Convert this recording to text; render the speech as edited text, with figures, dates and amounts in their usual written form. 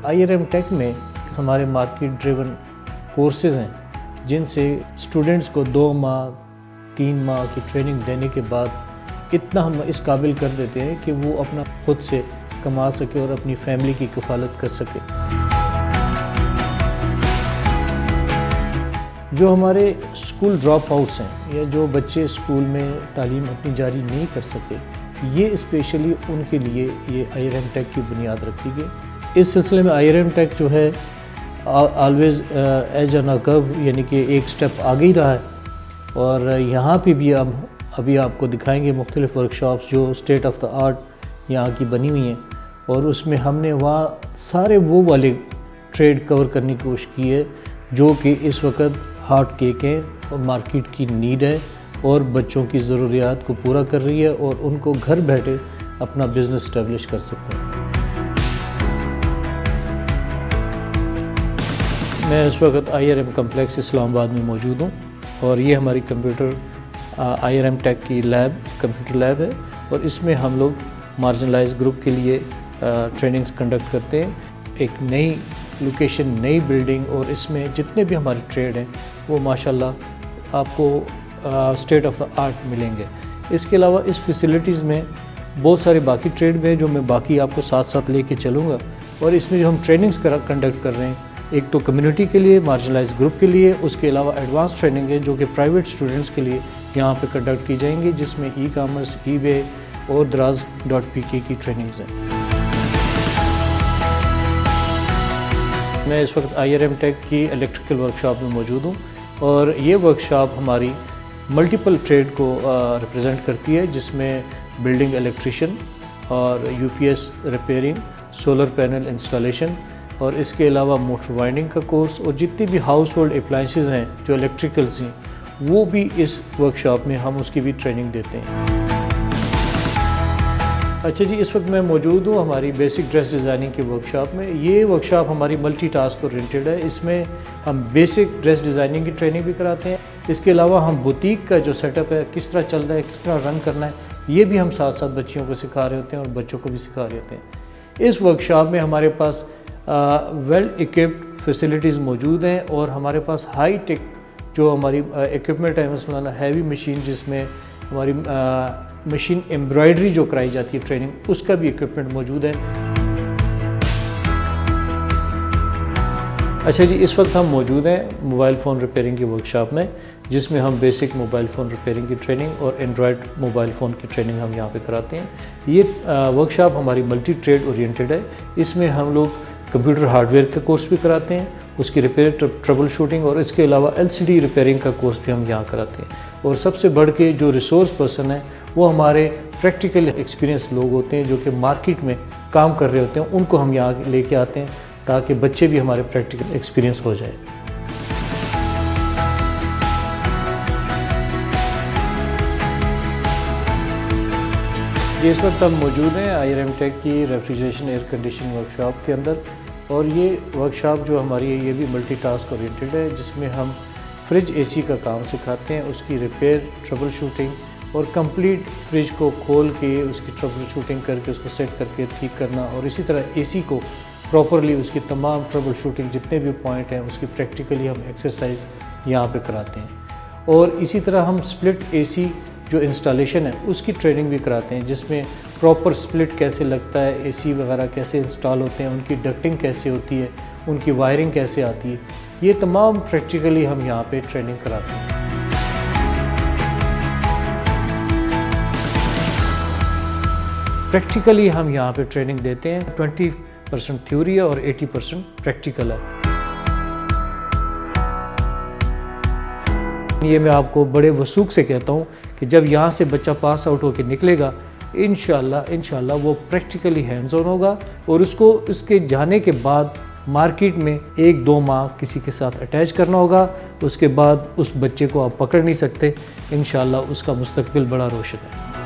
IRM take में हमारे market driven courses हैं जिनसे स्टूडेंट्स को 2 माह 3 माह की ट्रेनिंग देने के बाद इतना हम इस काबिल कर देते हैं कि वो अपना खुद से कमा सके और अपनी फैमिली की कफालत कर सके। जो हमारे स्कूल ड्रॉप आउट्स हैं या जो बच्चे स्कूल में तालीम अपनी जारी नहीं कर सके, ये स्पेशली उनके लिए ये IRM टेक की बुनियाद रखी गई। इस सिलसिले में IRM टेक जो है always edge on a curve, यानी कि एक स्टेप आगे ही रहा है। और यहाँ पे भी हम अभी आपको दिखाएंगे मुख्तलिफ वर्कशॉप्स जो स्टेट ऑफ द आर्ट यहाँ की बनी हुई हैं, और उसमें हमने वहाँ सारे वो वाले ट्रेड कवर करने की कोशिश की है जो कि इस वक्त हॉट केक हैं और मार्केट की नीड है और बच्चों की ज़रूरियात को पूरा कर रही है और उनको घर बैठे अपना बिज़नेस इस्टेब्लिश कर सकते हैं। मैं इस वक्त IRM कम्प्लेक्स इस्लामाबाद में मौजूद हूँ और ये हमारी कंप्यूटर IRM टेक की लैब कंप्यूटर लैब है, और इसमें हम लोग मार्जिनलाइज ग्रुप के लिए ट्रेनिंग्स कंडक्ट करते हैं। एक नई लोकेशन, नई बिल्डिंग, और इसमें जितने भी हमारे ट्रेड हैं वो माशाल्लाह आपको स्टेट ऑफ द आर्ट मिलेंगे। इसके अलावा इस फैसिलिटीज़ में बहुत सारे बाकी ट्रेड में जो मैं बाकी आपको साथ साथ लेके चलूँगा। और इसमें जो हम ट्रेनिंग्स कंडक्ट कर रहे हैं, एक तो कम्युनिटी के लिए, मार्जिनलाइज ग्रुप के लिए, उसके अलावा एडवांस ट्रेनिंग है जो कि प्राइवेट स्टूडेंट्स के लिए यहाँ पे कंडक्ट की जाएंगी, जिसमें ई-कॉमर्स, eBay और Draaz.pk की ट्रेनिंग्स हैं। मैं इस वक्त IRM टेक की इलेक्ट्रिकल वर्कशॉप में मौजूद हूँ और ये वर्कशॉप हमारी मल्टीपल ट्रेड को रिप्रेजेंट करती है, जिसमें बिल्डिंग इलेक्ट्रिशियन और UPS repairing, solar panel installation, और इसके अलावा मोटर वाइंडिंग का कोर्स, और जितनी भी हाउस होल्ड अप्लाइंसेस हैं जो इलेक्ट्रिकल्स हैं वो भी इस वर्कशॉप में हम उसकी भी ट्रेनिंग देते हैं। अच्छा जी, इस वक्त मैं मौजूद हूँ हमारी बेसिक ड्रेस डिज़ाइनिंग की वर्कशॉप में। ये वर्कशॉप हमारी मल्टीटास्क ओरिएंटेड है। इसमें हम बेसिक ड्रेस डिज़ाइनिंग की ट्रेनिंग भी कराते हैं। इसके अलावा हम बुटीक का जो सेटअप है, किस तरह चल रहा है, किस तरह रन करना है, ये भी हम साथ साथ बच्चियों को सिखा रहे होते हैं और बच्चों को भी सिखा रहे होते हैं। इस वर्कशॉप में हमारे पास वेल इक्विप्ड फैसिलिटीज़ मौजूद हैं और हमारे पास हाई टेक जो हमारी इक्विपमेंट है, मसलन हैवी मशीन जिसमें हमारी मशीन एम्ब्रॉयडरी जो कराई जाती है ट्रेनिंग, उसका भी इक्विपमेंट मौजूद है। अच्छा जी, इस वक्त हम मौजूद हैं मोबाइल फ़ोन रिपेयरिंग की वर्कशॉप में, जिसमें हम बेसिक मोबाइल फ़ोन रिपेयरिंग की ट्रेनिंग और एंड्रॉयड मोबाइल फ़ोन की ट्रेनिंग हम यहाँ पे कराते हैं। ये वर्कशॉप हमारी मल्टी ट्रेड ओरिएंटेड है। इसमें हम लोग कंप्यूटर हार्डवेयर का कोर्स भी कराते हैं, उसकी रिपेयर ट्रबल शूटिंग, और इसके अलावा LCD रिपेयरिंग का कोर्स भी हम यहाँ कराते हैं। और सबसे बढ़ के जो रिसोर्स पर्सन है वो हमारे प्रैक्टिकल एक्सपीरियंस लोग होते हैं जो कि मार्केट में काम कर रहे होते हैं, उनको हम यहाँ लेके आते हैं ताकि बच्चे भी हमारे प्रैक्टिकल एक्सपीरियंस हो जाए। इस वक्त हम मौजूद हैं IRM टेक की रेफ्रिजरेशन एयर कंडीशनिंग वर्कशॉप के अंदर, और ये वर्कशॉप जो हमारी है ये भी मल्टीटास्क ओरिएंटेड है, जिसमें हम फ्रिज AC का काम सिखाते हैं, उसकी रिपेयर, ट्रबल शूटिंग, और कंप्लीट फ्रिज को खोल के उसकी ट्रबल शूटिंग करके उसको सेट करके ठीक करना, और इसी तरह AC को प्रॉपरली उसकी तमाम ट्रबल शूटिंग जितने भी पॉइंट हैं उसकी प्रैक्टिकली हम एक्सरसाइज यहाँ पे कराते हैं। और इसी तरह हम स्प्लिट AC जो इंस्टॉलेशन है उसकी ट्रेनिंग भी कराते हैं, जिसमें प्रॉपर स्प्लिट कैसे लगता है, AC वगैरह कैसे इंस्टॉल होते हैं, उनकी डक्टिंग कैसे होती है, उनकी वायरिंग कैसे आती है, ये तमाम प्रैक्टिकली हम यहाँ पे ट्रेनिंग कराते हैं। प्रैक्टिकली हम यहाँ पे ट्रेनिंग देते हैं। 20% थ्योरी है और 80% प्रैक्टिकल है। ये मैं आपको बड़े वसूख से कहता हूँ कि जब यहाँ से बच्चा पास आउट होकर निकलेगा, इंशाल्लाह वो प्रैक्टिकली हैंड्स ऑन होगा, और उसको उसके जाने के बाद मार्केट में 1-2 माह किसी के साथ अटैच करना होगा। उसके बाद उस बच्चे को आप पकड़ नहीं सकते। इंशाल्लाह उसका मुस्तकबिल बड़ा रोशन है।